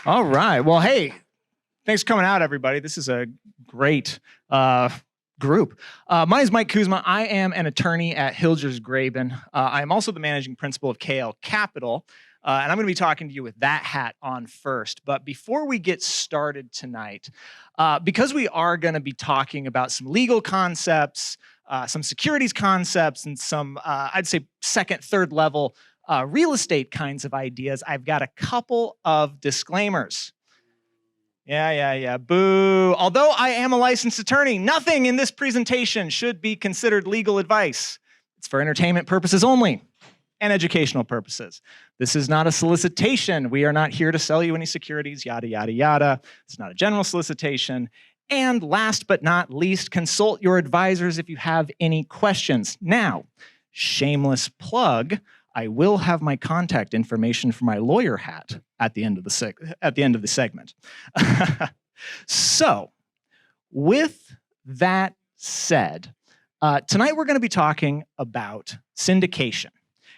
All right. Well, hey, thanks for coming out, everybody. This is a great group. My name is Mike Kuzma. I am an attorney at Hilgers Graben. I am also the managing principal of KL Capital. And I'm going to be talking to you with that hat on first. But before we get started tonight, because we are going to be talking about some legal concepts, some securities concepts, and some, I'd say, second, third level real estate kinds of ideas, I've got a couple of disclaimers. Yeah. Boo. Although I am a licensed attorney, nothing in this presentation should be considered legal advice. It's for entertainment purposes only and educational purposes. This is not a solicitation. We are not here to sell you any securities, yada, yada, yada. It's not a general solicitation. And last but not least, consult your advisors if you have any questions. Now, shameless plug, I will have my contact information for my lawyer hat at the end of the segment. So, with that said, tonight we're going to be talking about syndication.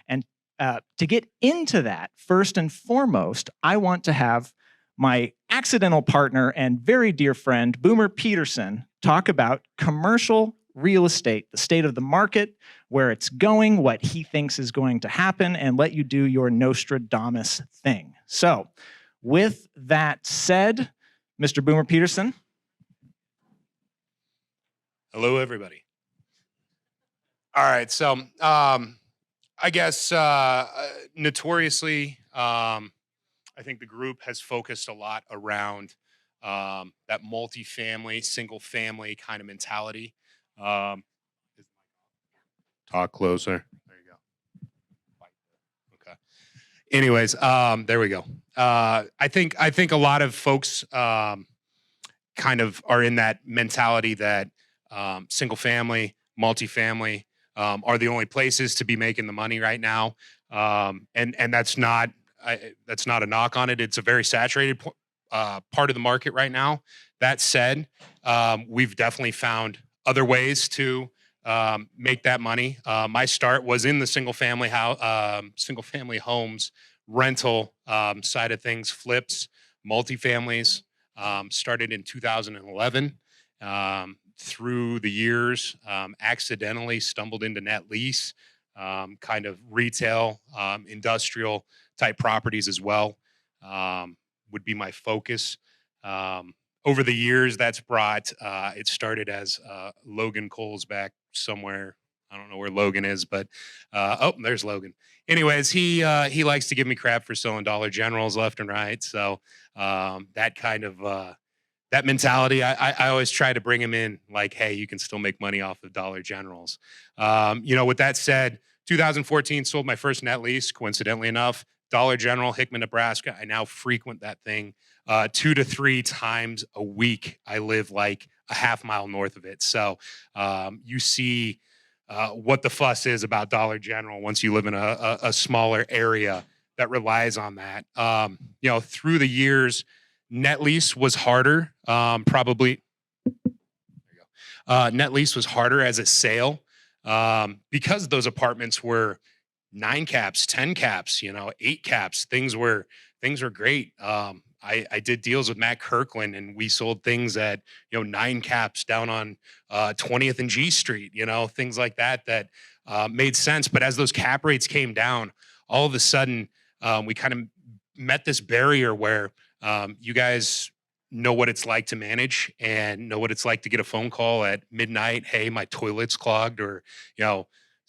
And to get into that, first and foremost, I want to have my accidental partner and very dear friend, Boomer Peterson, talk about commercial real estate, the state of the market, where it's going, what he thinks is going to happen, and let you do your Nostradamus thing. So, with that said, Mr. Boomer Peterson. Hello, everybody. All right, so I guess notoriously, I think the group has focused a lot around that multifamily, single family kind of mentality. Talk closer. There you go. Okay. Anyways, there we go. I think a lot of folks kind of are in that mentality that single family, multifamily are the only places to be making the money right now, and that's not a knock on it. It's a very saturated part of the market right now. That said, we've definitely found other ways to make that money. My start was in the single family homes rental side of things, flips, multifamilies. Started in 2011. Through the years, accidentally stumbled into net lease, kind of retail, industrial type properties as well, would be my focus. Over the years, that's brought, it started as Logan Cole's back somewhere. I don't know where Logan is, but, oh, there's Logan. Anyways, he likes to give me crap for selling Dollar Generals left and right. So that kind of, that mentality, I always try to bring him in like, hey, you can still make money off of Dollar Generals. With that said, 2014 sold my first net lease, coincidentally enough, Dollar General, Hickman, Nebraska. I now frequent that thing 2 to 3 times a week. I live like a half mile north of it. So you see what the fuss is about Dollar General once you live in a smaller area that relies on that. Through the years, net lease was harder, probably. There you go. Net lease was harder as a sale because those apartments were 9 caps, 10 caps, 8 caps. Things were great. I did deals with Matt Kirkland, and we sold things at 9 caps down on 20th and G Street. Things like that made sense. But as those cap rates came down, all of a sudden we kind of met this barrier where you guys know what it's like to manage and know what it's like to get a phone call at midnight. Hey, my toilet's clogged, or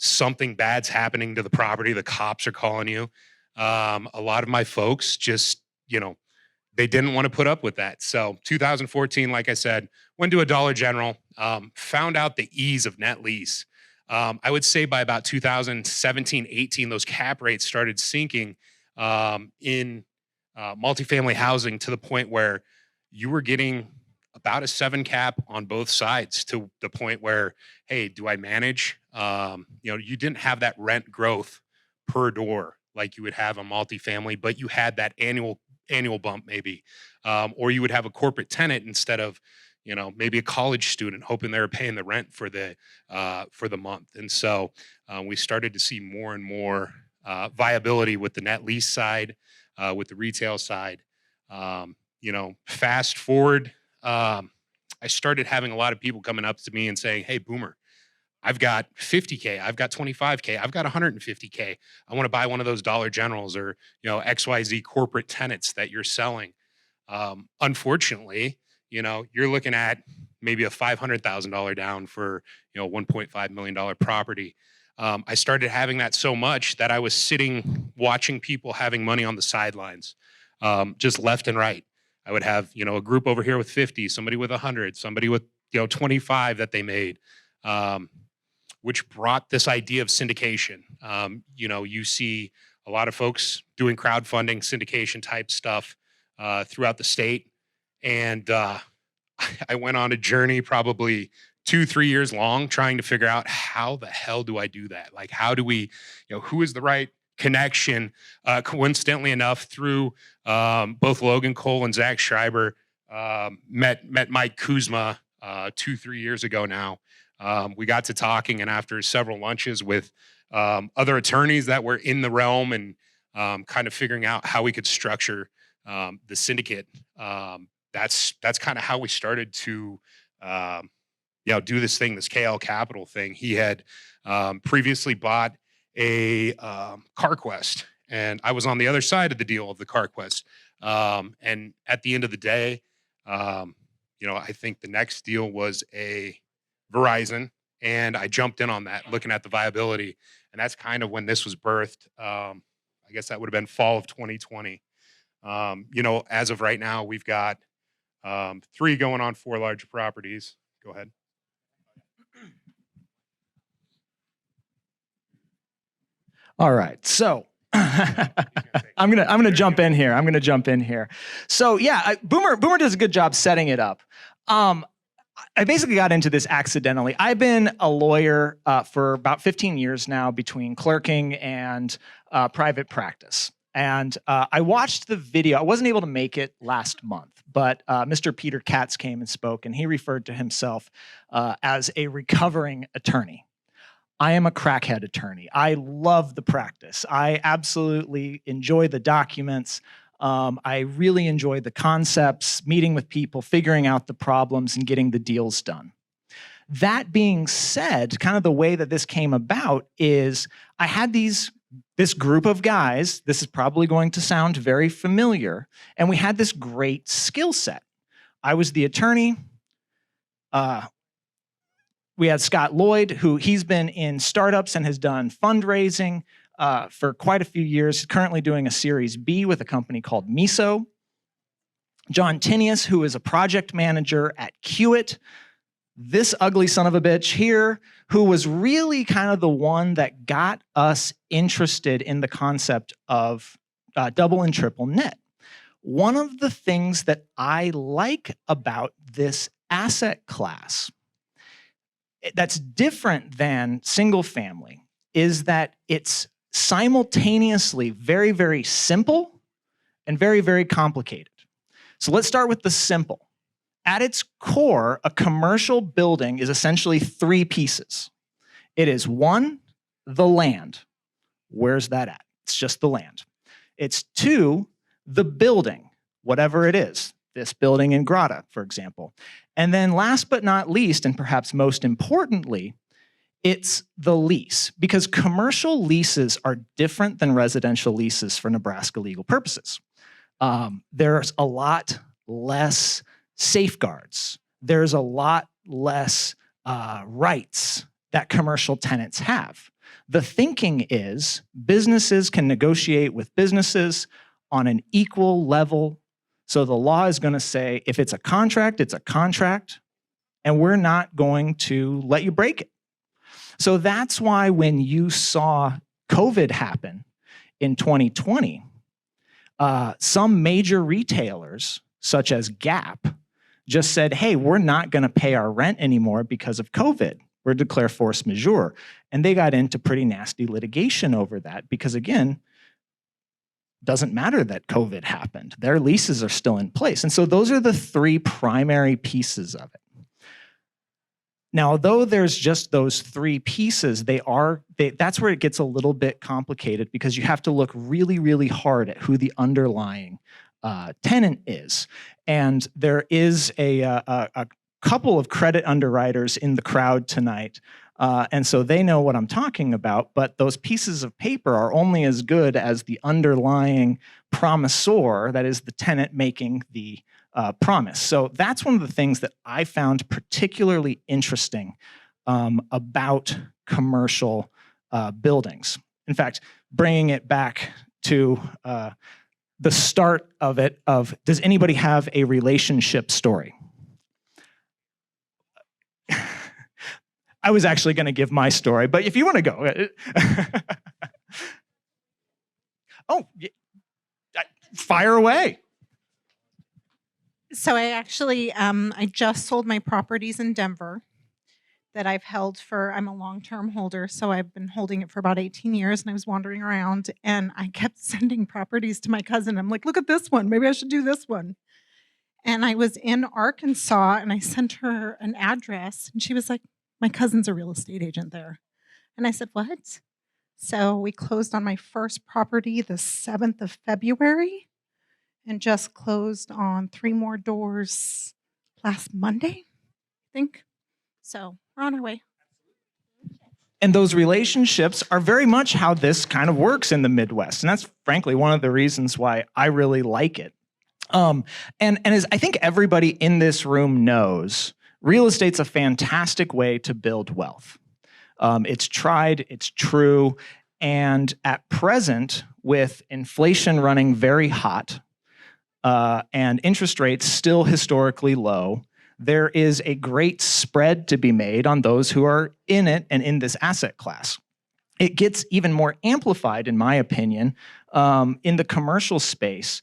something bad's happening to the property. The cops are calling you. A lot of my folks just they didn't want to put up with that. So 2014, like I said, went to a Dollar General, found out the ease of net lease. I would say by about 2017, 18, those cap rates started sinking in multifamily housing to the point where you were getting about a 7 cap on both sides, to the point where, hey, do I manage? You didn't have that rent growth per door like you would have a multifamily, but you had that annual bump maybe, or you would have a corporate tenant instead of maybe a college student hoping they were paying the rent for the month. And so we started to see more and more viability with the net lease side, with the retail side. Fast forward, I started having a lot of people coming up to me and saying, "Hey, Boomer, I've got 50K, I've got 25K, I've got 150K. I want to buy one of those Dollar Generals or, XYZ corporate tenants that you're selling." Unfortunately, you're looking at maybe a $500,000 down for, $1.5 million property. I started having that so much that I was sitting watching people having money on the sidelines, just left and right. I would have, a group over here with 50, somebody with 100, somebody with, 25 that they made, which brought this idea of syndication. You see a lot of folks doing crowdfunding, syndication type stuff throughout the state. And I went on a journey probably 2-3 years long trying to figure out how the hell do I do that? Like, how do we, who is the right connection? Coincidentally enough, through both Logan Cole and Zach Schreiber, met Mike Kuzma 2-3 years ago now. We got to talking, and after several lunches with other attorneys that were in the realm and kind of figuring out how we could structure the syndicate, that's kind of how we started to do this thing, this KL Capital thing. He had previously bought a CarQuest, and I was on the other side of the deal of the CarQuest. And at the end of the day, I think the next deal was a Verizon, and I jumped in on that, looking at the viability, and that's kind of when this was birthed. I guess that would have been fall of 2020. As of right now, we've got 3 going on 4 larger properties. Go ahead. All right, so I'm gonna jump in here. So yeah, Boomer does a good job setting it up. I basically got into this accidentally. I've been a lawyer for about 15 years now, between clerking and private practice. And I watched the video. I wasn't able to make it last month, but Mr. Peter Katz came and spoke, and he referred to himself as a recovering attorney. I am a crackhead attorney. I love the practice. I absolutely enjoy the documents. I really enjoy the concepts, meeting with people, figuring out the problems, and getting the deals done. That being said, kind of the way that this came about is I had this group of guys. This is probably going to sound very familiar, and we had this great skill set. I was the attorney. We had Scott Lloyd, who he's been in startups and has done fundraising for quite a few years, currently doing a Series B with a company called Miso. John Tinius, who is a project manager at Hewitt. This ugly son of a bitch here, who was really kind of the one that got us interested in the concept of double and triple net. One of the things that I like about this asset class that's different than single family is that it's simultaneously very, very simple and very, very complicated. So let's start with the simple. At its core, a commercial building is essentially 3 pieces. It is 1, the land. Where's that at? It's just the land. It's 2, the building, whatever it is. This building in Grata, for example. And then last but not least, and perhaps most importantly, it's the lease, because commercial leases are different than residential leases for Nebraska legal purposes. There's a lot less safeguards. There's a lot less rights that commercial tenants have. The thinking is businesses can negotiate with businesses on an equal level. So the law is going to say, if it's a contract, it's a contract, and we're not going to let you break it. So that's why when you saw COVID happen in 2020, some major retailers, such as Gap, just said, hey, we're not going to pay our rent anymore because of COVID. We're declare force majeure. And they got into pretty nasty litigation over that because, again, doesn't matter that COVID happened. Their leases are still in place. And so those are the 3 primary pieces of it. Now, although there's just those 3 pieces, that's where it gets a little bit complicated because you have to look really, really hard at who the underlying tenant is. And there is a couple of credit underwriters in the crowd tonight. And so they know what I'm talking about, but those pieces of paper are only as good as the underlying promisor, that is the tenant making the promise. So that's one of the things that I found particularly interesting about commercial buildings. In fact, bringing it back to the start of it, does anybody have a relationship story? I was actually going to give my story, but if you want to go. Oh, fire away. So I actually, I just sold my properties in Denver that I've held for, I'm a long-term holder, so I've been holding it for about 18 years, and I was wandering around, and I kept sending properties to my cousin. I'm like, look at this one. Maybe I should do this one. And I was in Arkansas, and I sent her an address, and she was like, my cousin's a real estate agent there. And I said, what? So we closed on my first property the 7th of February and just closed on 3 more doors last Monday, I think. So we're on our way. And those relationships are very much how this kind of works in the Midwest. And that's frankly one of the reasons why I really like it. And as I think everybody in this room knows, real estate's a fantastic way to build wealth. It's tried, it's true, and at present, with inflation running very hot and interest rates still historically low, there is a great spread to be made on those who are in it and in this asset class. It gets even more amplified, in my opinion, in the commercial space,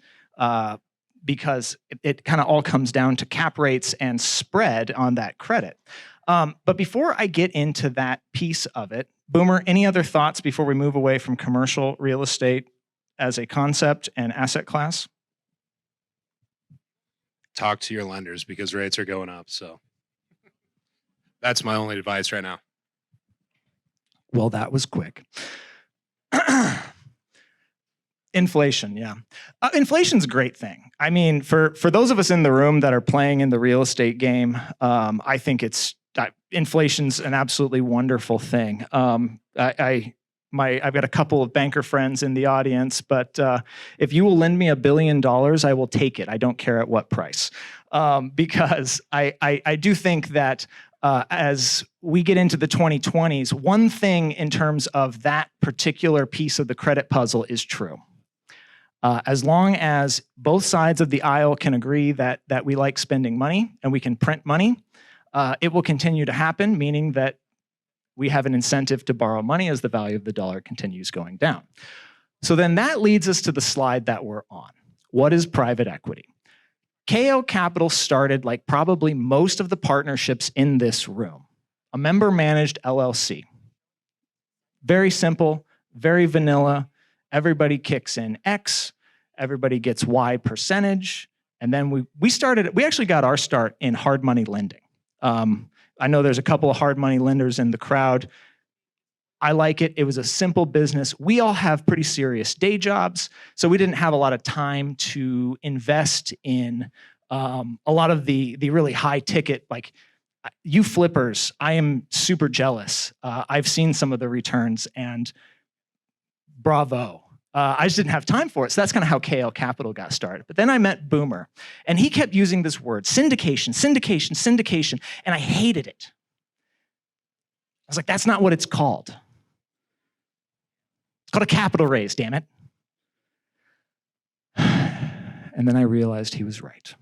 because it kind of all comes down to cap rates and spread on that credit. But before I get into that piece of it, Boomer, any other thoughts before we move away from commercial real estate as a concept and asset class? Talk to your lenders because rates are going up. So that's my only advice right now. Well, that was quick. Inflation, yeah. Inflation's a great thing. I mean, for those of us in the room that are playing in the real estate game, I think inflation's an absolutely wonderful thing. I've got a couple of banker friends in the audience, but if you will lend me $1 billion, I will take it. I don't care at what price, because I do think that as we get into the 2020s, one thing in terms of that particular piece of the credit puzzle is true. As long as both sides of the aisle can agree that we like spending money and we can print money, it will continue to happen, meaning that we have an incentive to borrow money as the value of the dollar continues going down. So then that leads us to the slide that we're on. What is private equity? KO Capital started, like probably most of the partnerships in this room, a member-managed LLC. Very simple, very vanilla. Everybody kicks in X, everybody gets Y percentage, and then we actually got our start in hard money lending. I know there's a couple of hard money lenders in the crowd. I like it. It was a simple business. We all have pretty serious day jobs, so we didn't have a lot of time to invest in a lot of the really high ticket, like you flippers. I am super jealous. I've seen some of the returns and bravo. I just didn't have time for it. So that's kind of how KL Capital got started. But then I met Boomer, and he kept using this word, syndication, syndication, syndication, and I hated it. I was like, that's not what it's called. It's called a capital raise, damn it. And then I realized he was right.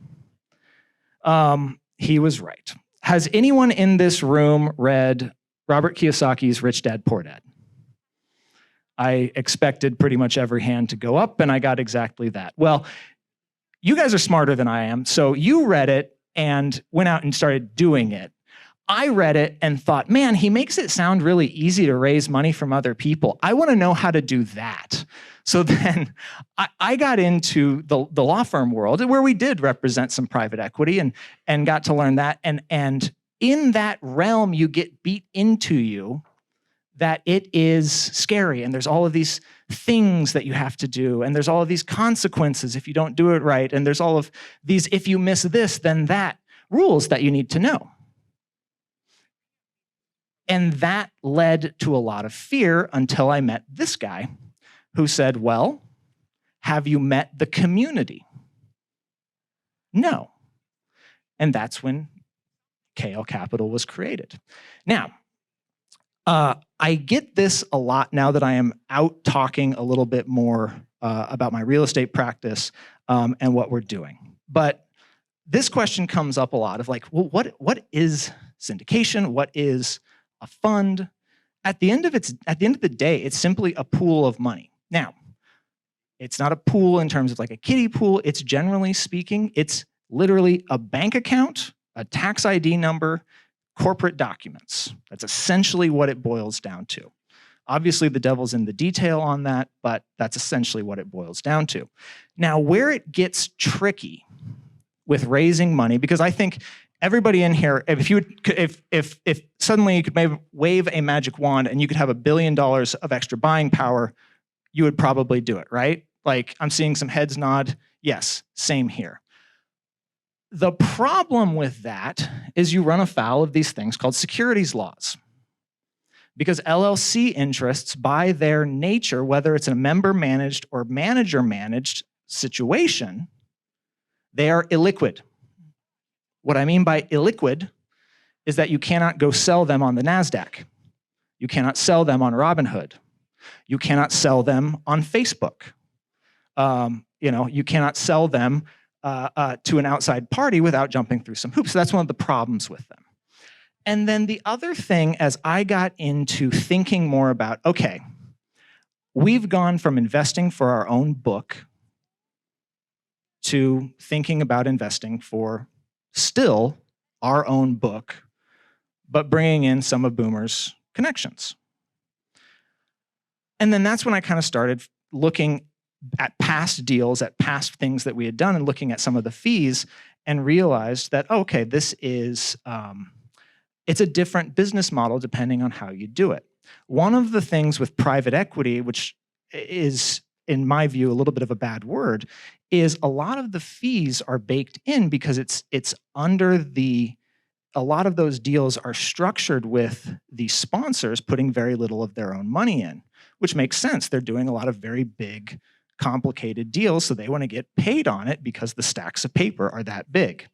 He was right. Has anyone in this room read Robert Kiyosaki's Rich Dad, Poor Dad? I expected pretty much every hand to go up, and I got exactly that. Well, you guys are smarter than I am, so you read it and went out and started doing it. I read it and thought, man, he makes it sound really easy to raise money from other people. I want to know how to do that. So then I got into the law firm world where we did represent some private equity and got to learn that. And in that realm, you get beat into you that it is scary and there's all of these things that you have to do and there's all of these consequences if you don't do it right and there's all of these if you miss this then that rules that you need to know. And that led to a lot of fear until I met this guy who said, well, have you met the community? No. And that's when KL Capital was created. Now, I get this a lot now that I am out talking a little bit more about my real estate practice and what we're doing. But this question comes up a lot of like, well, what is syndication? What is a fund? At the end of the day, it's simply a pool of money. Now, it's not a pool in terms of like a kiddie pool. It's generally speaking, it's literally a bank account, a tax ID number, corporate documents. That's essentially what it boils down to. Obviously, the devil's in the detail on that, but that's essentially what it boils down to. Now, where it gets tricky with raising money, because I think everybody in here, if suddenly you could wave a magic wand and you could have $1 billion of extra buying power, you would probably do it, right? Like I'm seeing some heads nod. Yes, same here. The problem with that is you run afoul of these things called securities laws. Because LLC interests, by their nature, whether it's a member-managed or manager-managed situation, they are illiquid. What I mean by illiquid is that you cannot go sell them on the NASDAQ. You cannot sell them on Robinhood. You cannot sell them on Facebook. You cannot sell them to an outside party without jumping through some hoops. So that's one of the problems with them. And then the other thing, as I got into thinking more about, okay, we've gone from investing for our own book to thinking about investing for still our own book, but bringing in some of Boomer's connections. And then that's when I kind of started looking at past deals, at past things that we had done and looking at some of the fees and realized that, okay, this is, it's a different business model depending on how you do it. One of the things with private equity, which is, in my view, a little bit of a bad word, is a lot of the fees are baked in because it's under a lot of those deals are structured with the sponsors putting very little of their own money in, which makes sense. They're doing a lot of very big, complicated deals, so they want to get paid on it because the stacks of paper are that big.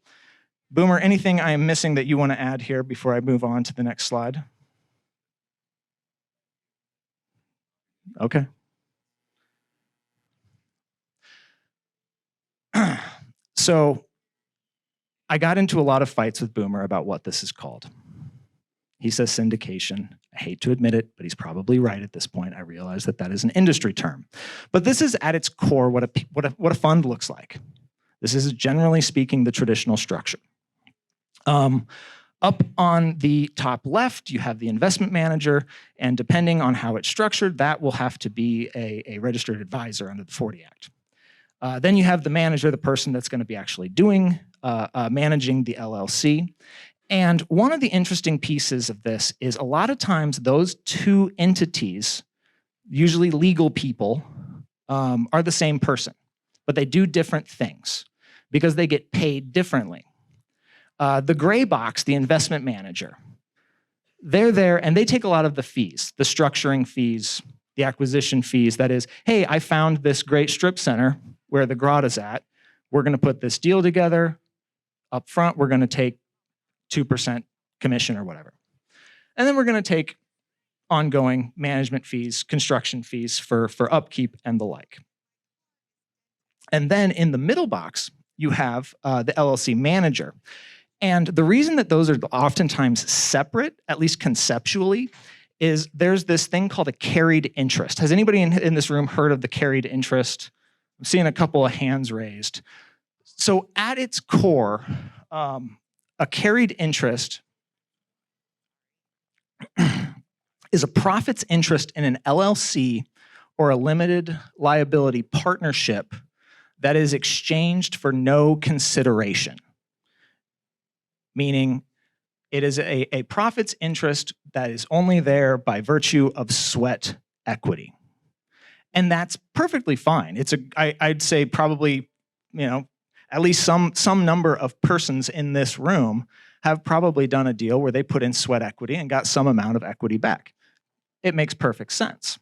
Boomer, anything I am missing that you want to add here before I move on to the next slide? Okay. So I got into a lot of fights with Boomer about what this is called. He says syndication. I hate to admit it, but he's probably right at this point. I realize that that is an industry term. But this is at its core what a fund looks like. This is generally speaking the traditional structure. Up on the top left, you have the investment manager, and depending on how it's structured, that will have to be a registered advisor under the 40 Act. Then you have the manager, the person that's going to be actually doing managing the LLC. And one of the interesting pieces of this is a lot of times those two entities, usually legal people, are the same person, but they do different things because they get paid differently. The gray box, the investment manager, they're there and they take a lot of the fees, the structuring fees, the acquisition fees. That is, hey, I found this great strip center where the Grotto's at. We're going to put this deal together. Up front, we're going to take 2% commission or whatever. And then we're going to take ongoing management fees, construction fees for upkeep and the like. And then in the middle box, you have the LLC manager. And the reason that those are oftentimes separate, at least conceptually, is there's this thing called a carried interest. Has anybody in this room heard of the carried interest? I'm seeing a couple of hands raised. So at its core, a carried interest is a profits interest in an LLC or a limited liability partnership that is exchanged for no consideration. Meaning, It is a profits interest that is only there by virtue of sweat equity. And that's perfectly fine. I'd say probably, at least some number of persons in this room have probably done a deal where they put in sweat equity and got some amount of equity back. It makes perfect sense.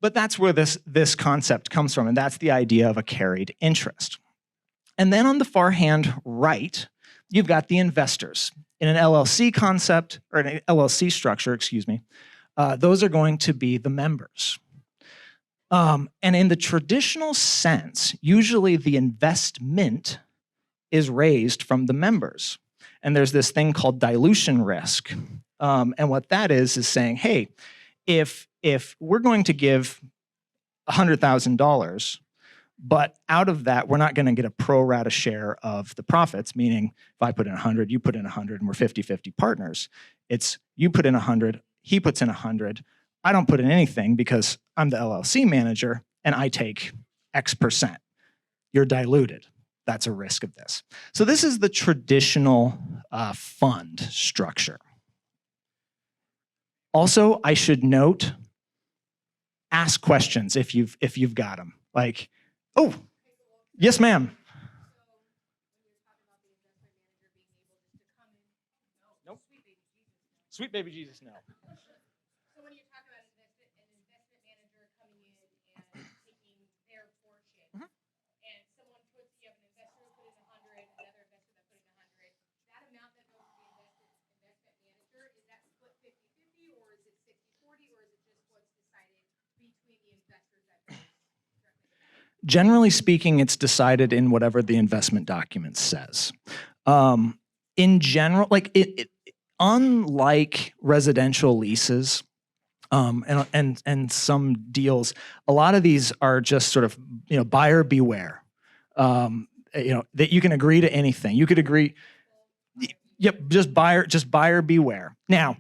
But that's where this concept comes from, and that's the idea of a carried interest. And then on the far hand right, you've got the investors. In an LLC concept, or an LLC structure, excuse me, those are going to be the members. And in the traditional sense, usually the investment is raised from the members. And there's this thing called dilution risk. And what that is saying, hey, if we're going to give $100,000, but out of that, we're not going to get a pro rata share of the profits, meaning if I put in 100, you put in 100, and we're 50-50 partners. It's you put in 100, he puts in 100. I don't put in anything because I'm the LLC manager, and I take X percent. You're diluted. That's a risk of this. So this is the traditional fund structure. Also, I should note, ask questions if you've got them. Like, oh, yes, ma'am. Nope. Sweet baby Jesus, no. So when you're talking about an investment manager coming in and taking their portion, and someone puts, you have an investor who put in 100, another investor that put in 100, that amount that goes to the investment manager, is that split 50-50, or is it 60-40, or is it just what's decided between the investors that goes directly to that? Generally speaking, it's decided in whatever the investment document says. In general, like unlike residential leases and some deals, a lot of these are just sort of buyer beware. That you can agree to anything. You could agree. Yep, just buyer beware. Now,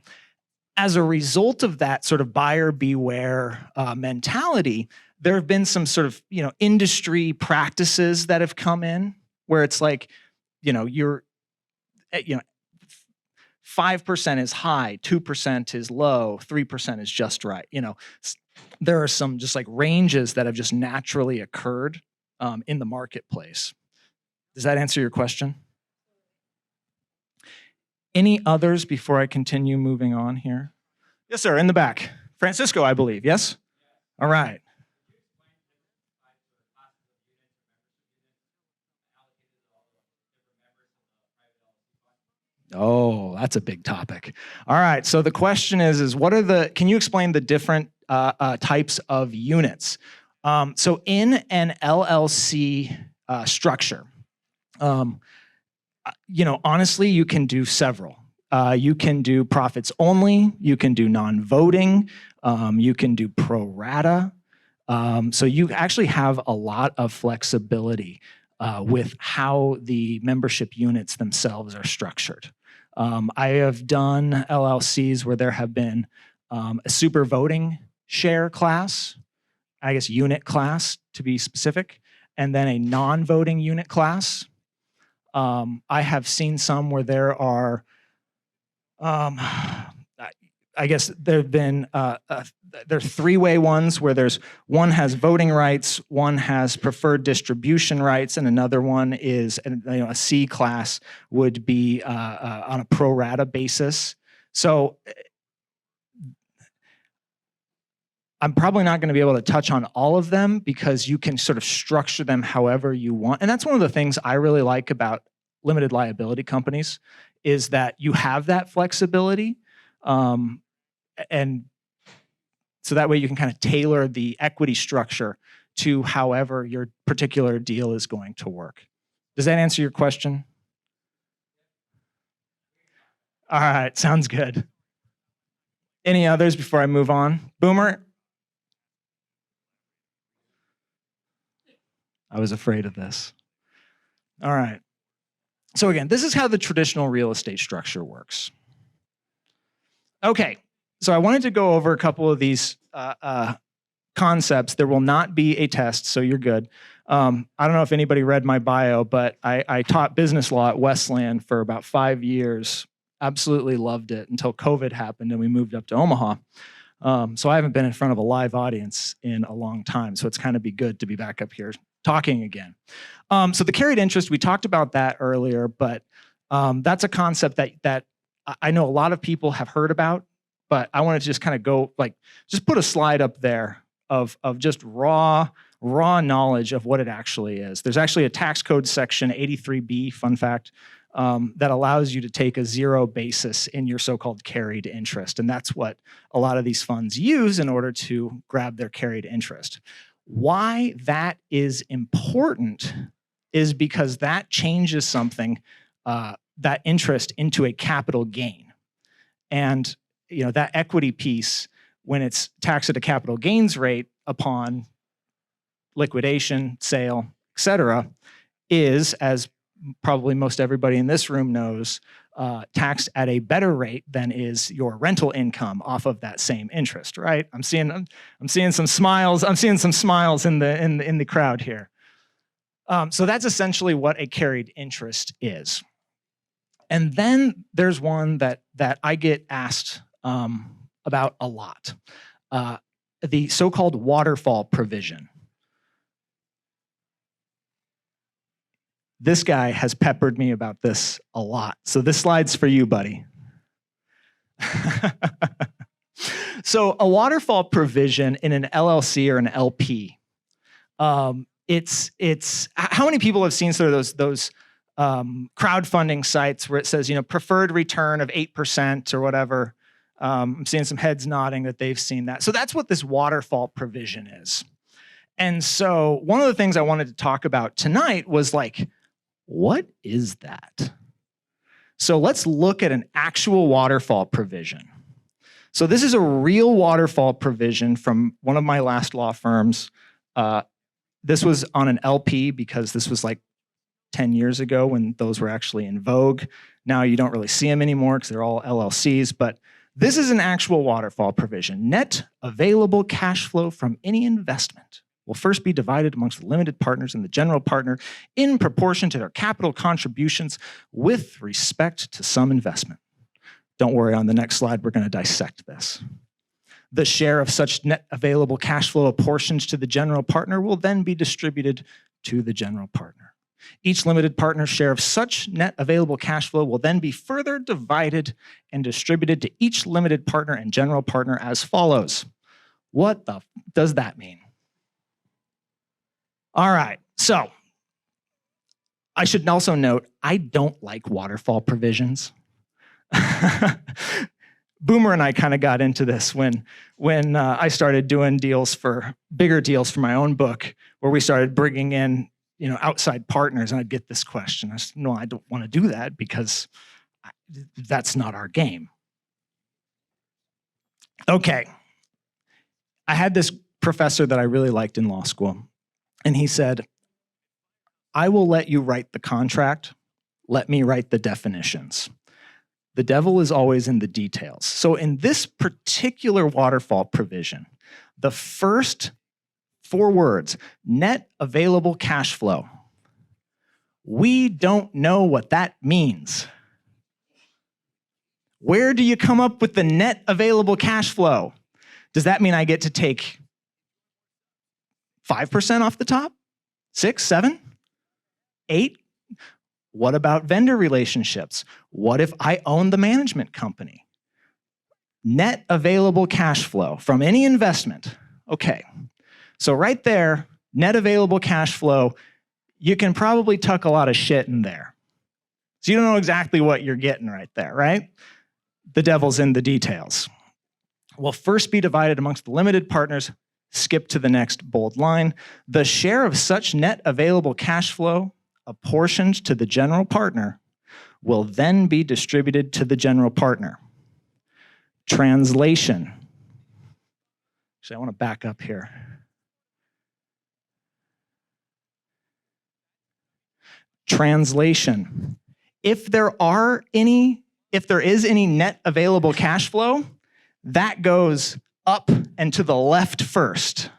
as a result of that sort of buyer beware mentality, there have been some sort of industry practices that have come in where it's like, you're 5% is high, 2% is low, 3% is just right. There are some just like ranges that have just naturally occurred in the marketplace. Does that answer your question? Any others before I continue moving on here? Yes, sir, in the back. Francisco, I believe, yes? All right. Oh, that's a big topic. All right, so the question is can you explain the different types of units? So in an LLC structure, honestly, you can do several. You can do profits only, you can do non-voting, you can do pro rata. So you actually have a lot of flexibility with how the membership units themselves are structured. I have done LLCs where there have been a super voting share class, I guess unit class to be specific, and then a non-voting unit class. I have seen some where there are, I guess there have been there's three-way ones where one has voting rights, one has preferred distribution rights, and another one is a C class would be on a pro rata basis. So I'm probably not going to be able to touch on all of them because you can sort of structure them however you want. And that's one of the things I really like about limited liability companies is that you have that flexibility. And so that way you can kind of tailor the equity structure to however your particular deal is going to work. Does that answer your question? All right, sounds good. Any others before I move on? Boomer? I was afraid of this. All right. So again, this is how the traditional real estate structure works. Okay, so I wanted to go over a couple of these concepts. There will not be a test, so you're good. I don't know if anybody read my bio, but I taught business law at Wesleyan for about 5 years absolutely loved it until COVID happened and we moved up to Omaha. So I haven't been in front of a live audience in a long time. So it's kind of be good to be back up here talking again. So the carried interest, we talked about that earlier, but that's a concept that I know a lot of people have heard about, but I wanted to just kind of go just put a slide up there of just raw knowledge of what it actually is. There's actually a tax code section 83B, fun fact, that allows you to take a zero basis in your so-called carried interest. And that's what a lot of these funds use in order to grab their carried interest. Why that is important is because that changes something, that interest into a capital gain. And that equity piece, when it's taxed at a capital gains rate upon liquidation, sale, et cetera, is, as probably most everybody in this room knows, taxed at a better rate than is your rental income off of that same interest, right? I'm seeing some smiles. I'm seeing some smiles in the crowd here. So that's essentially what a carried interest is. And then there's one that I get asked about a lot, the so-called waterfall provision. This guy has peppered me about this a lot. So this slide's for you, buddy. So a waterfall provision in an LLC or an LP, it's how many people have seen sort of those crowdfunding sites where it says, preferred return of 8% or whatever. I'm seeing some heads nodding that they've seen that. So that's what this waterfall provision is. And so one of the things I wanted to talk about tonight was what is that? So let's look at an actual waterfall provision. So this is a real waterfall provision from one of my last law firms. This was on an LP because this was 10 years ago when those were actually in vogue. Now you don't really see them anymore because they're all LLCs, but this is an actual waterfall provision. Net available cash flow from any investment will first be divided amongst the limited partners and the general partner in proportion to their capital contributions with respect to some investment. Don't worry, on the next slide, we're going to dissect this. The share of such net available cash flow apportioned to the general partner will then be distributed to the general partner. Each limited partner's share of such net available cash flow will then be further divided and distributed to each limited partner and general partner as follows. What the does that mean? All right, so I should also note, I don't like waterfall provisions. Boomer and I kind of got into this when I started doing bigger deals for my own book, where we started bringing in outside partners, and I'd get this question. I said, no, I don't want to do that because that's not our game. Okay, I had this professor that I really liked in law school. And he said, I will let you write the contract. Let me write the definitions. The devil is always in the details. So in this particular waterfall provision, the first 4 words, net available cash flow, we don't know what that means. Where do you come up with the net available cash flow? Does that mean I get to take 5% off the top? 6, 7, 8? What about vendor relationships? What if I own the management company? Net available cash flow from any investment. Okay, so right there, net available cash flow, you can probably tuck a lot of shit in there. So you don't know exactly what you're getting right there, right? The devil's in the details. Will first be divided amongst the limited partners. Skip to the next bold line. The share of such net available cash flow apportioned to the general partner will then be distributed to the general partner. Translation. Actually, I want to back up here. Translation. If there is any net available cash flow, that goes up and to the left first.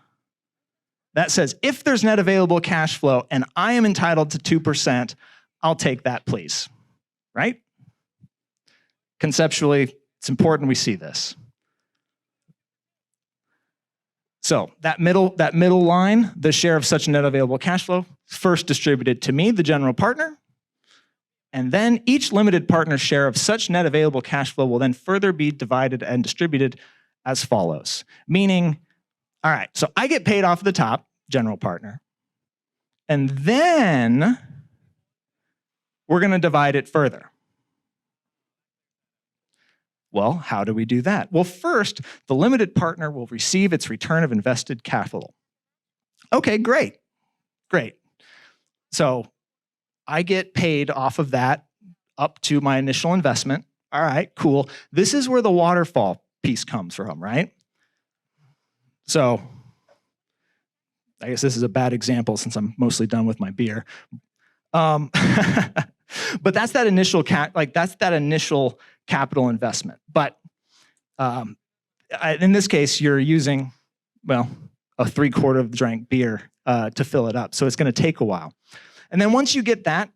That says, if there's net available cash flow and I am entitled to 2%, I'll take that, please. Right? Conceptually, it's important we see this. So that middle line, the share of such net available cash flow, first distributed to me, the general partner, and then each limited partner's share of such net available cash flow will then further be divided and distributed as follows. Meaning, all right, so I get paid off the top, general partner, and then we're going to divide it further. Well, how do we do that? Well, first, the limited partner will receive its return of invested capital. Okay, great. So I get paid off of that up to my initial investment. All right, cool. This is where the waterfall piece comes from, right? So I guess this is a bad example since I'm mostly done with my beer. But that's that initial capital investment. But in this case, you're using, well, a 3/4 of the drank beer to fill it up. So it's going to take a while. And then once you get that,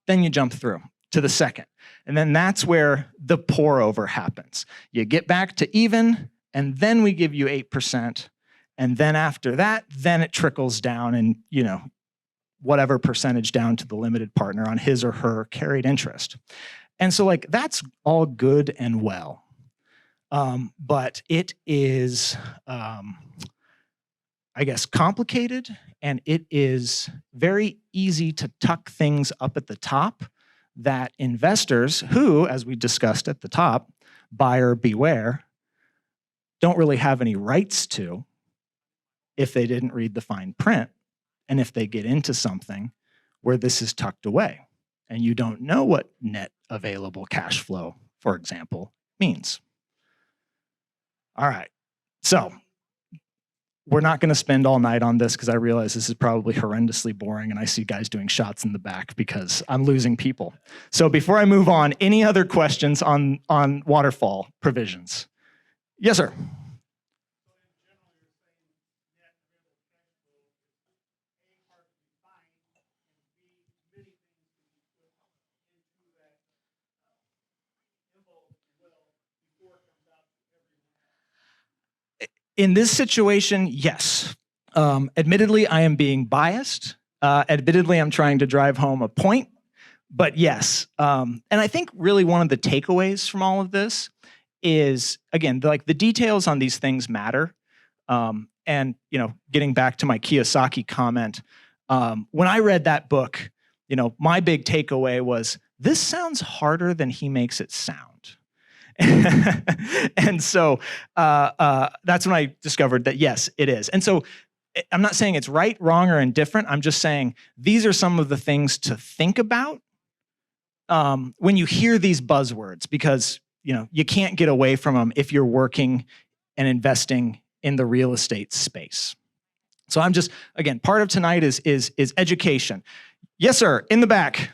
then you jump through to the second. And then that's where the pour over happens. You get back to even, and then we give you 8%. And then after that, then it trickles down and, whatever percentage down to the limited partner on his or her carried interest. And so that's all good and well. But it is, complicated, and it is very easy to tuck things up at the top that investors who, as we discussed at the top, buyer beware, don't really have any rights to if they didn't read the fine print. And if they get into something where this is tucked away and you don't know what net available cash flow, for example, means. All right, so we're not going to spend all night on this because I realize this is probably horrendously boring and I see guys doing shots in the back because I'm losing people. So before I move on, any other questions on waterfall provisions? Yes, sir. In this situation, yes. Admittedly, I am being biased. Admittedly, I'm trying to drive home a point, but yes. And I think really one of the takeaways from all of this is, again, the details on these things matter. And getting back to my Kiyosaki comment, when I read that book, my big takeaway was, this sounds harder than he makes it sound. And so that's when I discovered that, yes, it is. And so I'm not saying it's right, wrong, or indifferent. I'm just saying these are some of the things to think about when you hear these buzzwords, because you can't get away from them if you're working and investing in the real estate space. So I'm just, again, part of tonight is education. Yes, sir, in the back.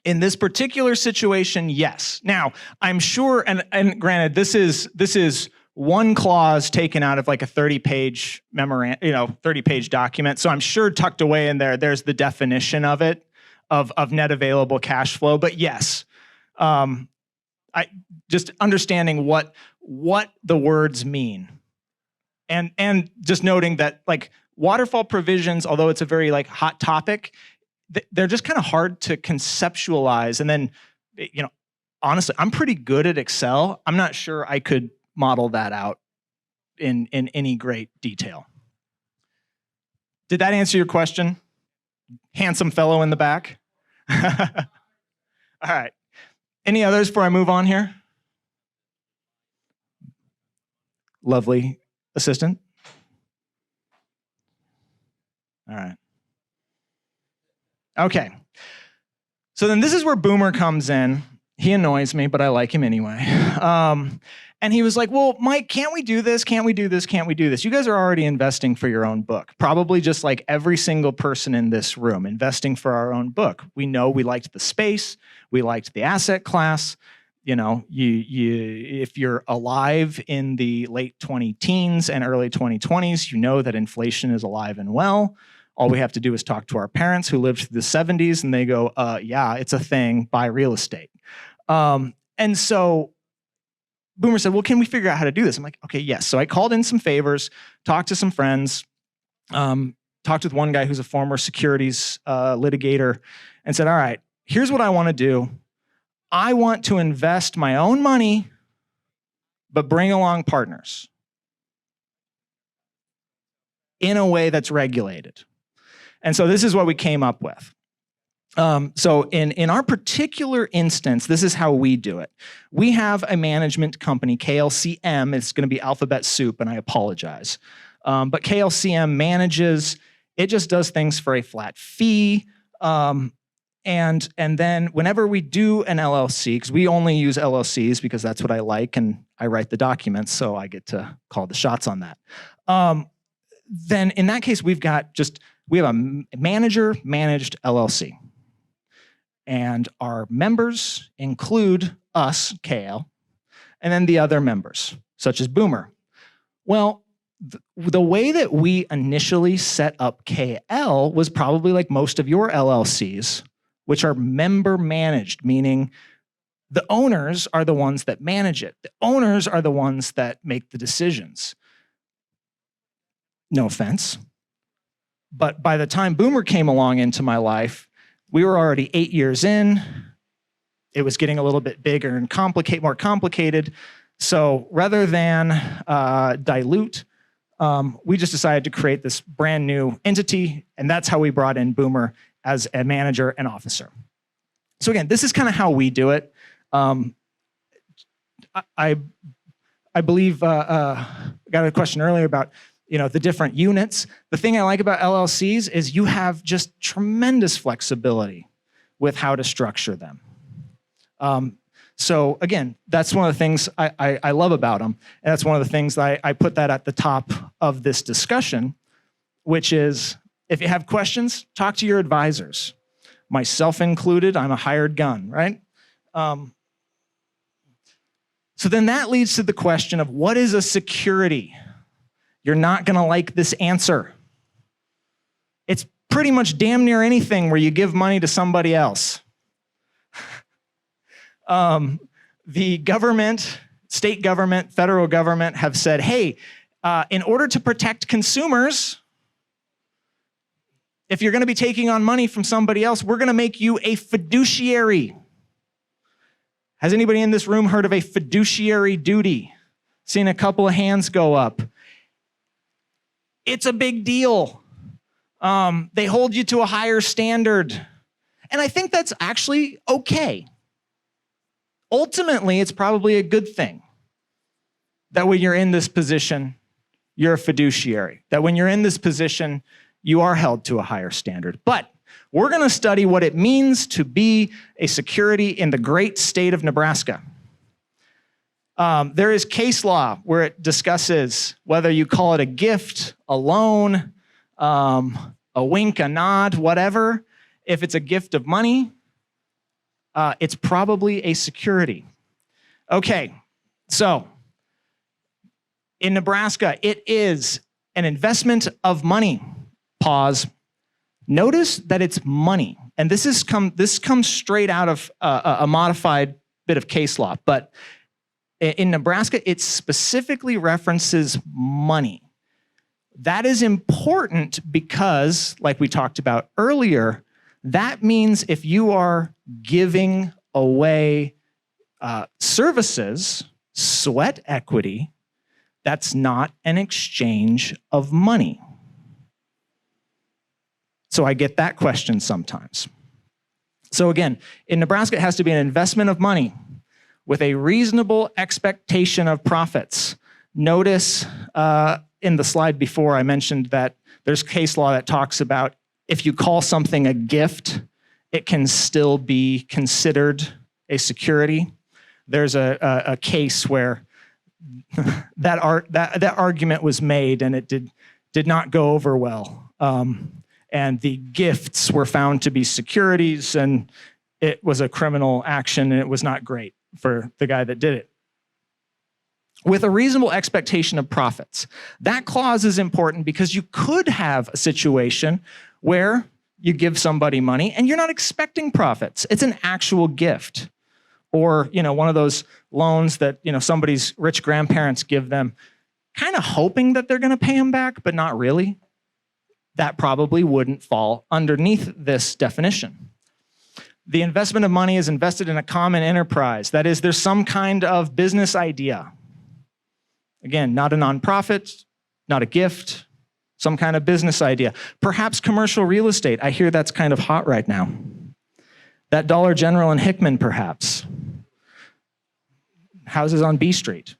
In this particular situation, yes. Now, I'm sure, and granted, this is one clause taken out of a 30-page memorandum, 30-page document. So I'm sure tucked away in there's the definition of it, of net available cash flow. But yes, I just understanding what the words mean, and just noting that waterfall provisions, although it's a very hot topic, they're just kind of hard to conceptualize. And then, honestly, I'm pretty good at Excel. I'm not sure I could model that out in any great detail. Did that answer your question? Handsome fellow in the back. All right. Any others before I move on here? Lovely assistant. All right. Okay, so then this is where Boomer comes in. He annoys me, but I like him anyway. And he was like, well, Mike, can't we do this? Can't we do this? Can't we do this? You guys are already investing for your own book. Probably just like every single person in this room, investing for our own book. We know we liked the space. We liked the asset class. If you're alive in the late 20-teens and early 2020s, you know that inflation is alive and well. All we have to do is talk to our parents who lived through the 70s, and they go, yeah, it's a thing, buy real estate. And so Boomer said, well, can we figure out how to do this? I'm like, okay, yes. So I called in some favors, talked to some friends, talked with one guy who's a former securities litigator, and said, all right, here's what I want to do. I want to invest my own money, but bring along partners in a way that's regulated. And so this is what we came up with. So in our particular instance, this is how we do it. We have a management company, KLCM. It's going to be alphabet soup, and I apologize. But KLCM manages. It just does things for a flat fee. And then whenever we do an LLC, because we only use LLCs because that's what I like, and I write the documents, so I get to call the shots on that. Then in that case, we have a manager-managed LLC. And our members include us, KL, and then the other members, such as Boomer. Well, the way that we initially set up KL was probably like most of your LLCs, which are member-managed, meaning the owners are the ones that manage it. The owners are the ones that make the decisions. No offense. But by the time Boomer came along into my life, we were already 8 years in. It was getting a little bit bigger and more complicated. So rather than dilute, we just decided to create this brand new entity, and that's how we brought in Boomer as a manager and officer. So again, this is kind of how we do it. I believe got a question earlier about the different units. The thing I like about LLCs is you have just tremendous flexibility with how to structure them. So again, that's one of the things I love about them. And that's one of the things that I put that at the top of this discussion, which is if you have questions, talk to your advisors. Myself included, I'm a hired gun, right? So then that leads to the question of what is a security? You're not going to like this answer. It's pretty much damn near anything where you give money to somebody else. The government, state government, federal government have said, hey, in order to protect consumers, if you're going to be taking on money from somebody else, we're going to make you a fiduciary. Has anybody in this room heard of a fiduciary duty? Seen a couple of hands go up. It's a big deal. They hold you to a higher standard. And I think that's actually okay. Ultimately, it's probably a good thing that when you're in this position, you're a fiduciary. That when you're in this position, you are held to a higher standard. But we're going to study what it means to be a security in the great state of Nebraska. There is case law where it discusses whether you call it a gift, a loan, a wink, a nod, whatever. If it's a gift of money, it's probably a security. Okay, so in Nebraska, it is an investment of money. Pause. Notice that it's money. And this comes straight out of a modified bit of case law, but in Nebraska, it specifically references money. That is important because, like we talked about earlier, that means if you are giving away services, sweat equity, that's not an exchange of money. So I get that question sometimes. So again, in Nebraska, it has to be an investment of money with a reasonable expectation of profits. Notice in the slide before I mentioned that there's case law that talks about if you call something a gift, it can still be considered a security. There's a case where that argument was made and it did not go over well. And the gifts were found to be securities and it was a criminal action and it was not great. for the guy that did it. With a reasonable expectation of profits. That clause is important because you could have a situation where you give somebody money and you're not expecting profits. It's an actual gift. Or, one of those loans that, somebody's rich grandparents give them, kind of hoping that they're going to pay them back, but not really. That probably wouldn't fall underneath this definition. The investment of money is invested in a common enterprise. That is, there's some kind of business idea. Again, not a nonprofit, not a gift, some kind of business idea. Perhaps commercial real estate. I hear that's kind of hot right now. That Dollar General in Hickman, perhaps. Houses on B Street.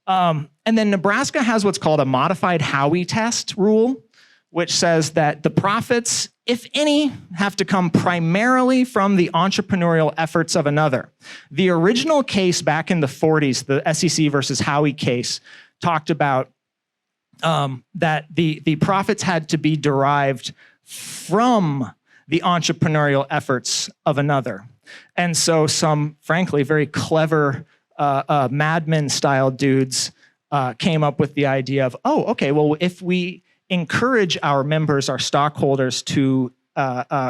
And then Nebraska has what's called a modified Howey test rule, which says that the profits, if any, have to come primarily from the entrepreneurial efforts of another. The original case back in the 40s, the SEC versus Howey case, talked about that the profits had to be derived from the entrepreneurial efforts of another. And so some, frankly, very clever madmen-style dudes came up with the idea of, oh, okay, well, if we encourage our members, our stockholders, to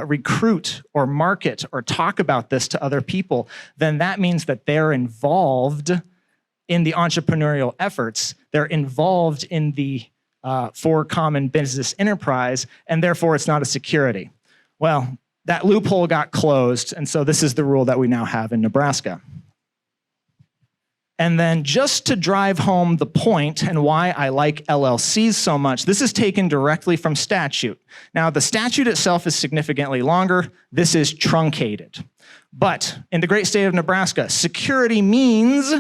recruit or market or talk about this to other people, then that means that they're involved in the entrepreneurial efforts. They're involved in the for common business enterprise, and therefore it's not a security. Well, that loophole got closed, and so this is the rule that we now have in Nebraska. And then just to drive home the point and why I like LLCs so much, this is taken directly from statute. Now, the statute itself is significantly longer. This is truncated. But in the great state of Nebraska, security means,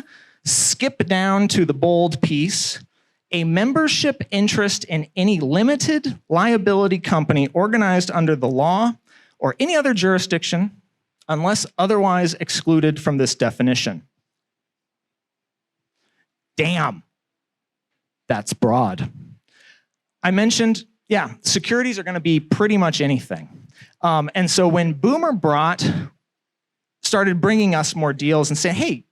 skip down to the bold piece, a membership interest in any limited liability company organized under the law or any other jurisdiction unless otherwise excluded from this definition. Damn, that's broad. I mentioned, securities are going to be pretty much anything. And so when Boomer started bringing us more deals and saying, hey,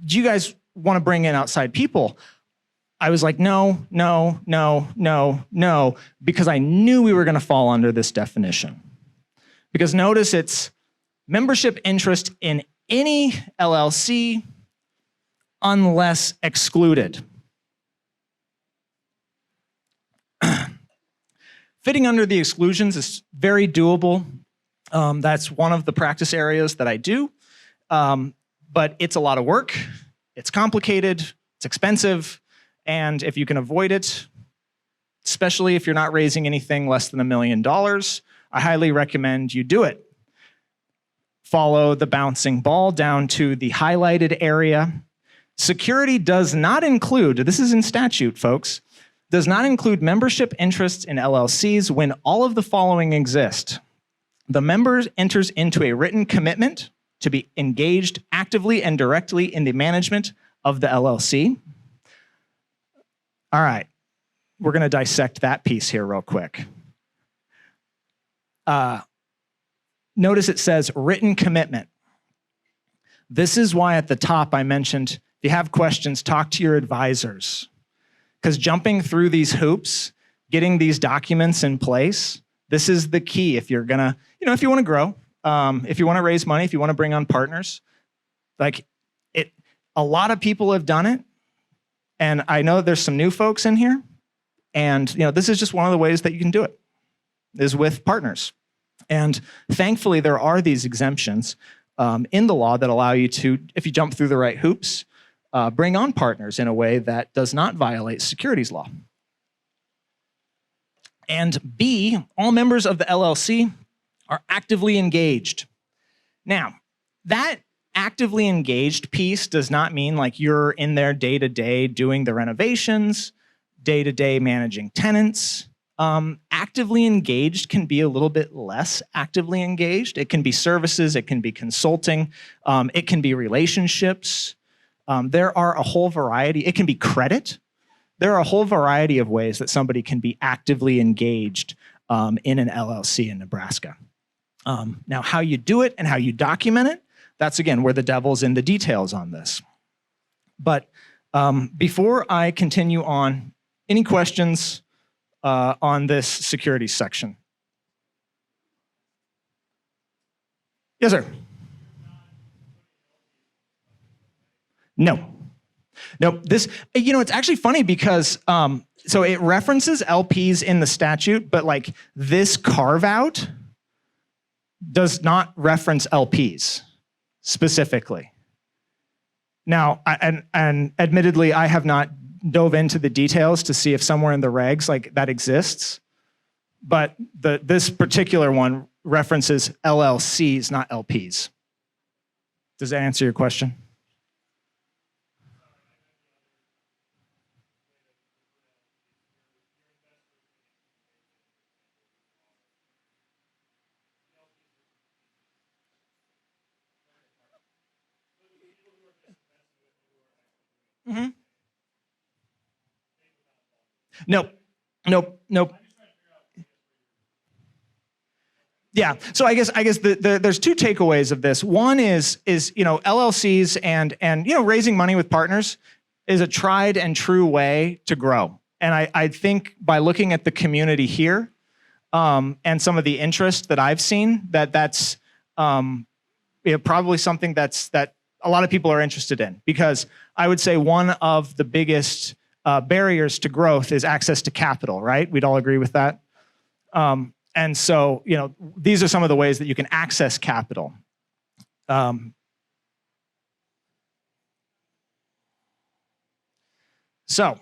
do you guys want to bring in outside people? I was like, no, because I knew we were going to fall under this definition. Because notice it's membership interest in any LLC unless excluded. Fitting under the exclusions is very doable. That's one of the practice areas that I do. But it's a lot of work, it's complicated, it's expensive, and if you can avoid it, especially if you're not raising anything less than $1 million, I highly recommend you do it. Follow the bouncing ball down to the highlighted area. Security does not include, this is in statute, folks, does not include membership interests in LLCs when all of the following exist. The member enters into a written commitment to be engaged actively and directly in the management of the LLC. All right, we're going to dissect that piece here real quick. Notice it says written commitment. This is why at the top I mentioned, if you have questions, talk to your advisors. Because jumping through these hoops, getting these documents in place, this is the key if you're gonna, if you want to grow, if you want to raise money, if you want to bring on partners, a lot of people have done it. And I know there's some new folks in here. And this is just one of the ways that you can do it, is with partners. And thankfully, there are these exemptions in the law that allow you to, if you jump through the right hoops, bring on partners in a way that does not violate securities law. And B, all members of the LLC are actively engaged. Now, that actively engaged piece does not mean like you're in there day-to-day doing the renovations, day-to-day managing tenants. Actively engaged can be a little bit less actively engaged. It can be services, it can be consulting, it can be relationships. There are a whole variety. It can be credit. There are a whole variety of ways that somebody can be actively engaged in an LLC in Nebraska. Now, how you do it and how you document it, that's again where the devil's in the details on this. But before I continue on, any questions on this securities section? Yes, sir. No. Nope. This, it's actually funny because so it references LPs in the statute, but like this carve out does not reference LPs specifically. Now, and admittedly, I have not dove into the details to see if somewhere in the regs like that exists, but this particular one references LLCs, not LPs. Does that answer your question? Mm-hmm. Nope. Yeah. So I guess there's two takeaways of this. One is LLCs and raising money with partners is a tried and true way to grow. And I think by looking at the community here and some of the interest that I've seen, that's probably something that a lot of people are interested in, because I would say one of the biggest barriers to growth is access to capital, right? We'd all agree with that. And so, these are some of the ways that you can access capital. So,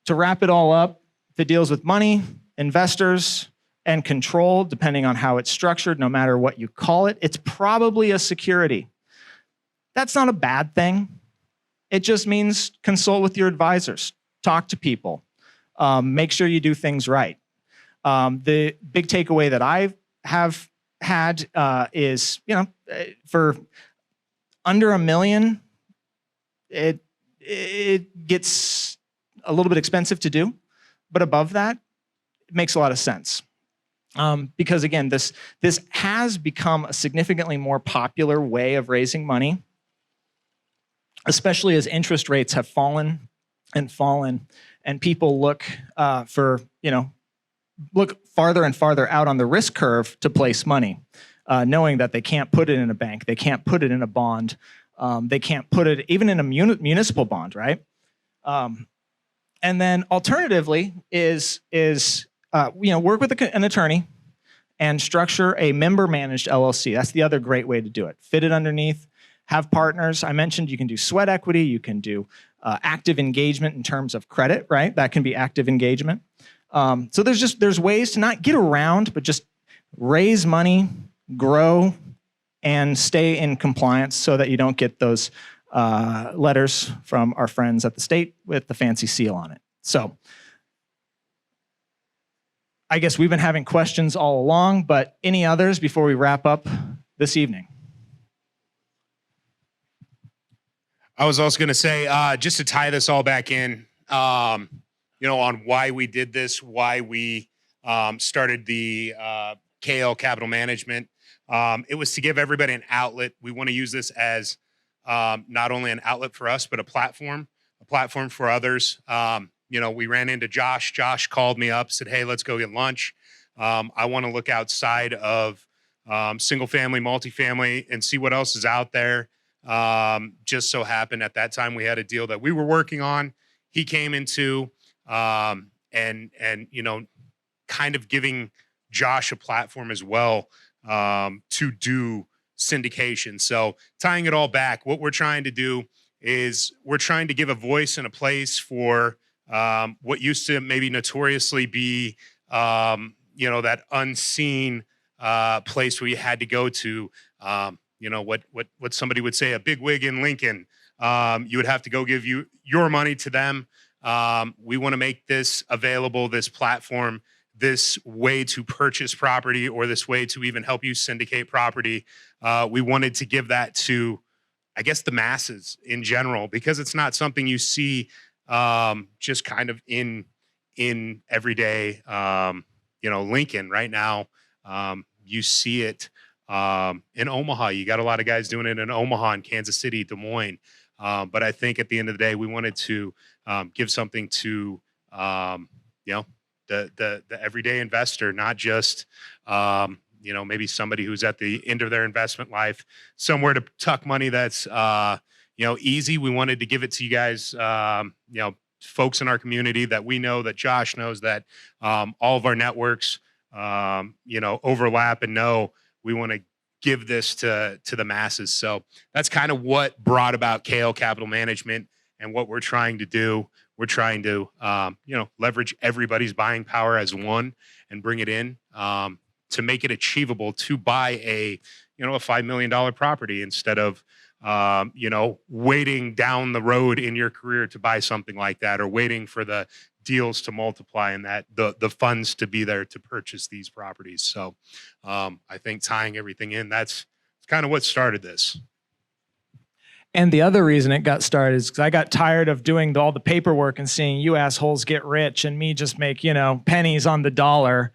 to wrap it all up, if it deals with money, investors, and control, depending on how it's structured, no matter what you call it, it's probably a security. That's not a bad thing. It just means consult with your advisors, talk to people, make sure you do things right. The big takeaway that I have had is, for under $1 million, it gets a little bit expensive to do, but above that, it makes a lot of sense. Because again, this has become a significantly more popular way of raising money, especially as interest rates have fallen, and people look look farther and farther out on the risk curve to place money, knowing that they can't put it in a bank, they can't put it in a bond, they can't put it even in a municipal bond, right? And then alternatively is work with an attorney and structure a member-managed LLC. That's the other great way to do it. Fit it underneath, have partners. I mentioned you can do sweat equity, you can do active engagement in terms of credit, right? That can be active engagement. So there's ways to not get around, but just raise money, grow, and stay in compliance so that you don't get those letters from our friends at the state with the fancy seal on it. So I guess we've been having questions all along, but any others before we wrap up this evening? I was also going to say, just to tie this all back in, on why we did this, why we started the KL Capital Management. It was to give everybody an outlet. We want to use this as not only an outlet for us, but a platform for others. We ran into Josh. Josh called me up, said, hey, let's go get lunch. I want to look outside of single family, multifamily, and see what else is out there. Just so happened at that time we had a deal that we were working on. He came into and kind of giving Josh a platform as well to do syndication. So tying it all back, what we're trying to do is we're trying to give a voice and a place for what used to maybe notoriously be that unseen place where you had to go to what somebody would say a big wig in Lincoln. You would have to go give your money to them. We want to make this available, this platform, this way to purchase property, or this way to even help you syndicate property. We wanted to give that to, I guess, the masses in general, because it's not something you see just kind of in everyday Lincoln right now. You see it in Omaha. You got a lot of guys doing it in Omaha and Kansas City, Des Moines. But I think at the end of the day, we wanted to give something to the everyday investor, not just maybe somebody who's at the end of their investment life, somewhere to tuck money that's easy. We wanted to give it to you guys, folks in our community that we know, that Josh knows, that all of our networks overlap and know. We want to give this to the masses. So that's kind of what brought about KL Capital Management and what we're trying to do. We're trying to leverage everybody's buying power as one and bring it in to make it achievable to buy a $5 million property instead of waiting down the road in your career to buy something like that, or waiting for the deals to multiply and that the funds to be there to purchase these properties. So I think tying everything in, that's kind of what started this. And the other reason it got started is because I got tired of doing all the paperwork and seeing you assholes get rich and me just make, pennies on the dollar,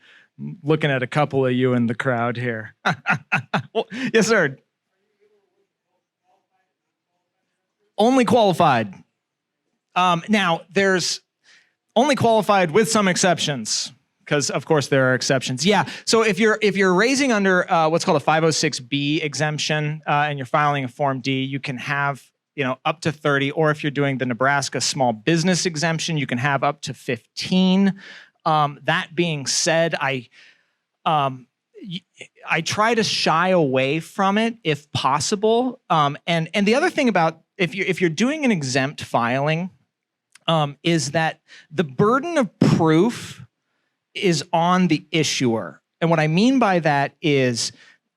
looking at a couple of you in the crowd here. Well, yes, sir. Only qualified. Now, there's only qualified with some exceptions, because of course there are exceptions. Yeah. So if you're raising under what's called a 506B exemption and you're filing a Form D, you can have up to 30, or if you're doing the Nebraska small business exemption, you can have up to 15. That being said, I try to shy away from it if possible. And the other thing about if you're doing an exempt filing, is that the burden of proof is on the issuer. And what I mean by that is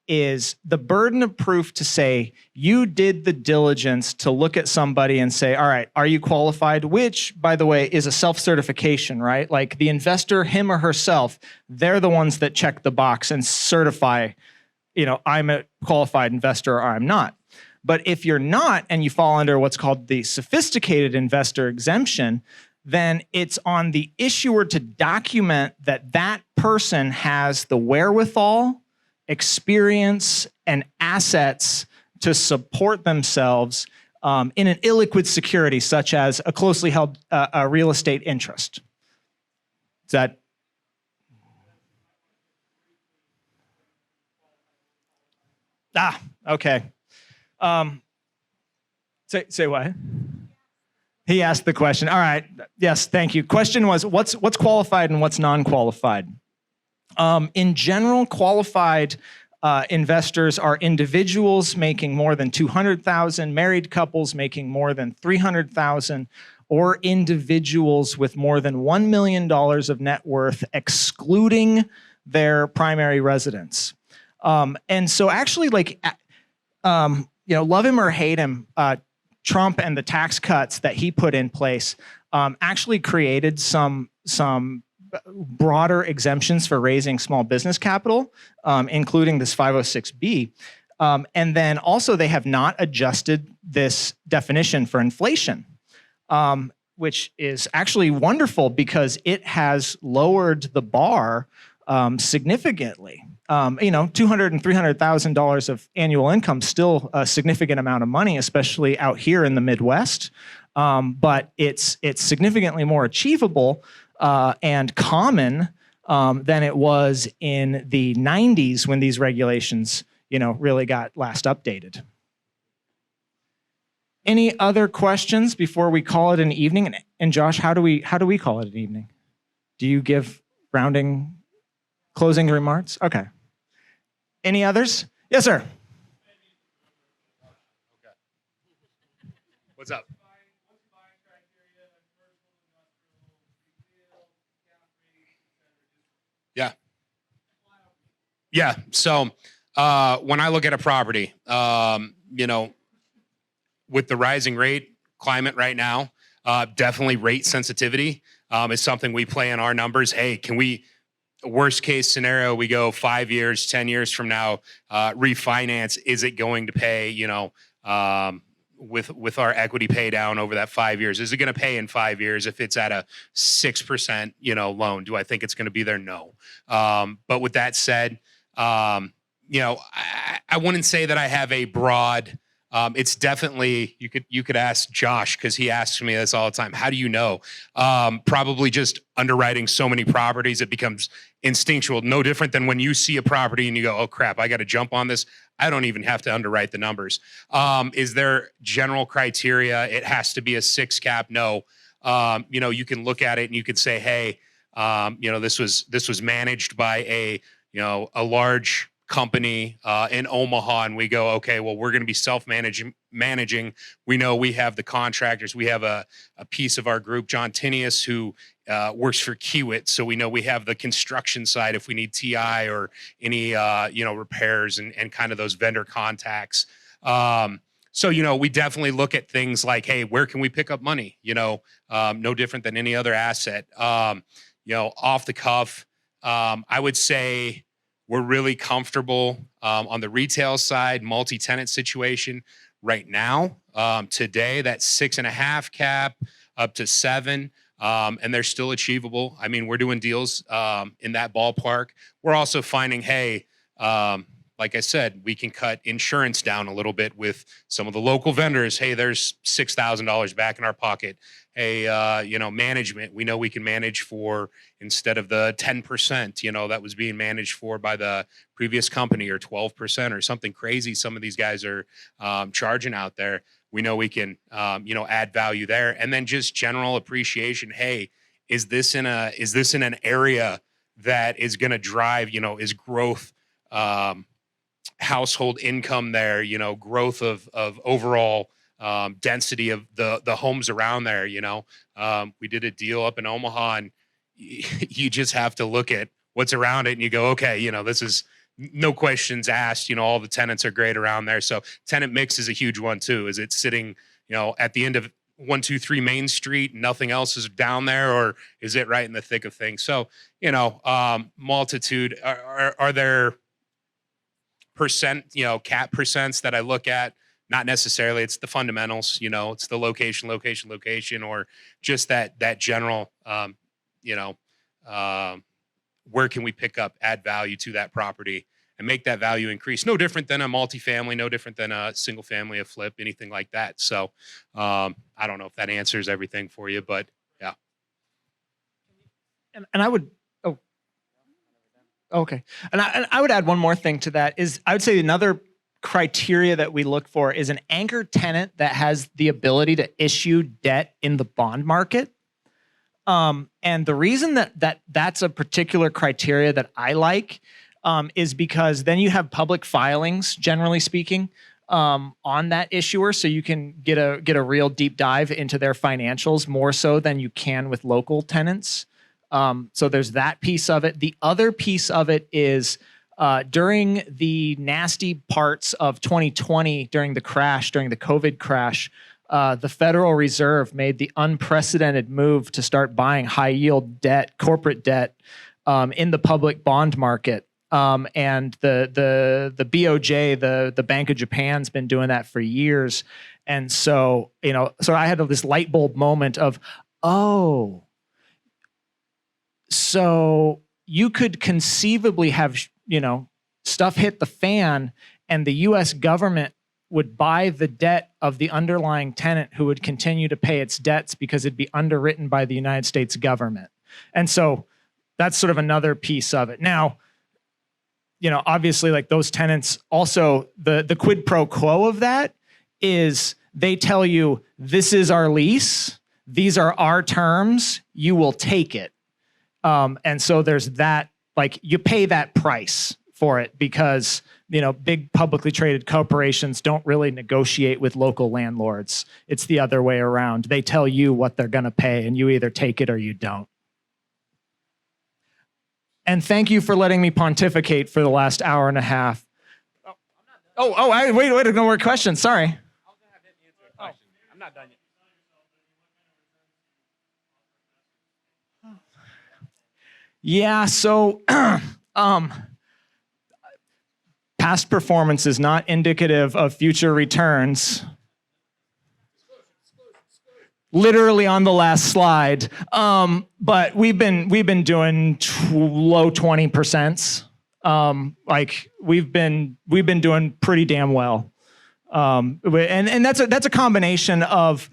the burden of proof to say you did the diligence to look at somebody and say, all right, are you qualified? Which, by the way, is a self-certification, right? Like the investor, him or herself, they're the ones that check the box and certify, I'm a qualified investor or I'm not. But if you're not, and you fall under what's called the sophisticated investor exemption, then it's on the issuer to document that that person has the wherewithal, experience, and assets to support themselves in an illiquid security, such as a closely held a real estate interest. Is that? Okay. Say what? He asked the question. All right. Yes, thank you. Question was, what's qualified and what's non-qualified? In general, qualified investors are individuals making more than $200,000, married couples making more than $300,000, or individuals with more than $1 million of net worth, excluding their primary residence. And so actually, love him or hate him, Trump and the tax cuts that he put in place actually created some broader exemptions for raising small business capital, including this 506B. And then also they have not adjusted this definition for inflation, which is actually wonderful because it has lowered the bar significantly. $200,000 and $300,000 of annual income, still a significant amount of money, especially out here in the Midwest. But it's significantly more achievable and common than it was in the 90s when these regulations, really got last updated. Any other questions before we call it an evening? And Josh, how do we call it an evening? Do you give rounding closing remarks? Okay. Any others? Yes, sir. What's up? Yeah. So when I look at a property, with the rising rate climate right now, definitely rate sensitivity is something we play in our numbers. Hey, can we, worst case scenario, we go 5 years, 10 years from now, refinance, is it going to pay, with our equity pay down over that 5 years? Is it going to pay in 5 years if it's at a 6%, loan? Do I think it's going to be there? No. But with that said, You know, I wouldn't say that I have a broad. It's definitely you could ask Josh because he asks me this all the time. How do you know? Probably just underwriting so many properties, it becomes instinctual. No different than when you see a property and you go, "Oh crap, I got to jump on this." I don't even have to underwrite the numbers. Is there general criteria? It has to be a 6 cap. No. You know, you can look at it and you can say, "Hey, you know, this was managed by a large company in Omaha," and we go, okay, well, we're going to be managing. We know we have the contractors. We have a piece of our group, John Tinius, who works for Kiewit, so we know we have the construction side if we need TI or any repairs and kind of those vendor contacts. So, you know, we definitely look at things like, hey, where can we pick up money? You know, no different than any other asset. You know, off the cuff, I would say we're really comfortable on the retail side, multi-tenant situation right now. Today, that's 6.5 cap up to 7, and they're still achievable. I mean, we're doing deals in that ballpark. We're also finding, hey, like I said, we can cut insurance down a little bit with some of the local vendors. Hey, there's $6,000 back in our pocket. Hey, you know, management, we know we can manage for, instead of the 10%, you know, that was being managed for by the previous company, or 12% or something crazy some of these guys are charging out there. We know we can, you know, add value there. And then just general appreciation. Hey, is this in an area that is going to drive, you know, is growth, household income there, you know, growth of overall density of the homes around there. You know, we did a deal up in Omaha, and you just have to look at what's around it and you go, okay, you know, this is no questions asked. You know, all the tenants are great around there. So tenant mix is a huge one too. Is it sitting, you know, at the end of 123 Main Street, nothing else is down there, or is it right in the thick of things? So, you know, multitude. Are there cap percents that I look at? Not necessarily. It's the fundamentals, you know, it's the location, or just that general, where can we pick up, add value to that property and make that value increase? No different than a multifamily, no different than a single family, a flip, anything like that. So I don't know if that answers everything for you, but yeah. And I would, okay. And I would add one more thing to that is I would say another criteria that we look for is an anchor tenant that has the ability to issue debt in the bond market. And the reason that's a particular criteria that I like is because then you have public filings, generally speaking, on that issuer, so you can get a real deep dive into their financials more so than you can with local tenants. So there's that piece of it. The other piece of it is during the nasty parts of 2020, during the COVID crash, the Federal Reserve made the unprecedented move to start buying high yield debt, corporate debt, in the public bond market. And the BOJ, the Bank of Japan's been doing that for years. And so, you know, so I had this light bulb moment of, oh, so you could conceivably have, you know, stuff hit the fan and the US government would buy the debt of the underlying tenant who would continue to pay its debts because it'd be underwritten by the United States government. And so that's sort of another piece of it. Now, you know, obviously, like those tenants also, the quid pro quo of that is they tell you, this is our lease, these are our terms, you will take it. And so there's that, like you pay that price for it because, you know, big publicly traded corporations don't really negotiate with local landlords. It's the other way around. They tell you what they're going to pay and you either take it or you don't. And thank you for letting me pontificate for the last hour and a half. Wait, no more questions. Sorry. I'm not done yet. Yeah, so past performance is not indicative of future returns. Literally on the last slide. But we've been doing low 20%. Like we've been doing pretty damn well. And that's a combination of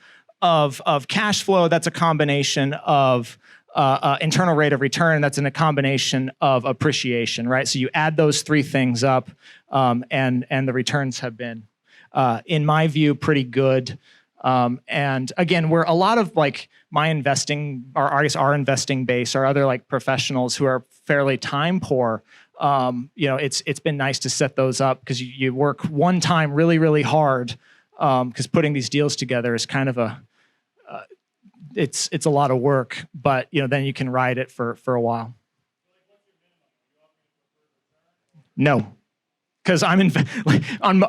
cash flow. That's a combination of internal rate of return. That's in a combination of appreciation, right? So you add those three things up, and the returns have been, in my view, pretty good. And again, we're a lot of like my investing, or I guess our investing base, or other like professionals who are fairly time poor. It's been nice to set those up because you work one time really, really hard, because putting these deals together is kind of it's a lot of work, but then you can ride it for a while. No, because I'm on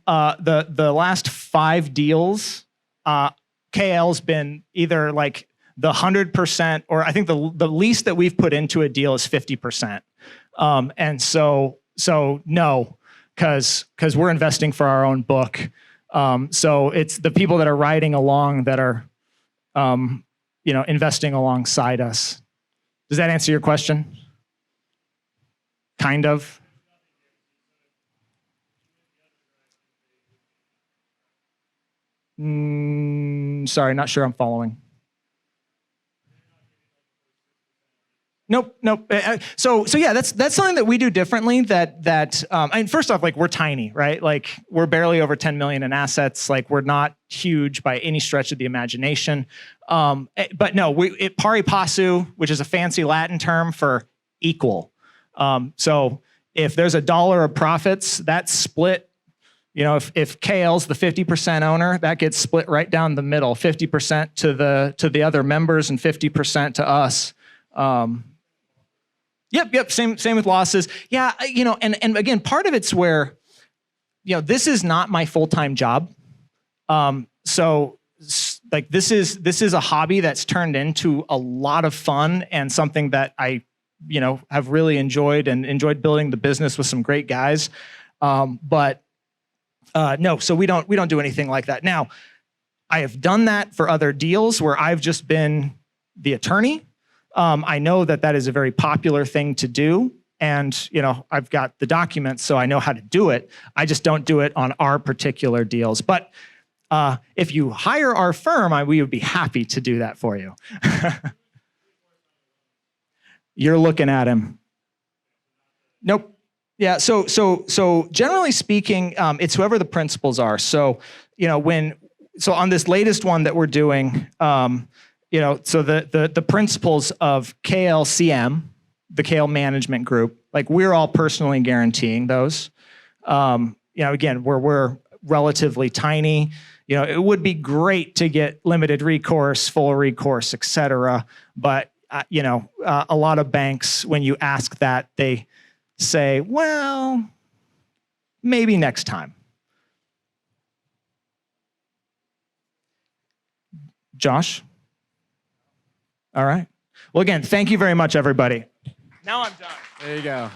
the last 5 deals, KL's been either like the 100%, or I think the least that we've put into a deal is 50%. And so no, because we're investing for our own book. So it's the people that are riding along that are, investing alongside us. Does that answer your question? Kind of. Sorry, not sure I'm following. Nope. So yeah, that's something that we do differently. And first off, like we're tiny, right? Like we're barely over 10 million in assets. Like we're not huge by any stretch of the imagination. But no, pari passu, which is a fancy Latin term for equal. So if there's $1 of profits, that's split. If KL's the 50% owner, that gets split right down the middle, 50% to the other members and 50% to us. Yep. Same with losses. Yeah, and again, part of it's where, this is not my full-time job. So like this is a hobby that's turned into a lot of fun and something that I, have really enjoyed building the business with some great guys. But no, so we don't do anything like that. Now, I have done that for other deals where I've just been the attorney. I know that is a very popular thing to do. And, I've got the documents, so I know how to do it. I just don't do it on our particular deals. But if you hire our firm, we would be happy to do that for you. You're looking at him. Nope. Yeah. So generally speaking, it's whoever the principals are. So, so on this latest one that we're doing, so the principals of KLCM, the KL Management Group, like we're all personally guaranteeing those. Again, we're relatively tiny. It would be great to get limited recourse, full recourse, et cetera. But, a lot of banks, when you ask that, they say, well, maybe next time. Josh? All right. Well, again, thank you very much, everybody. Now I'm done. There you go.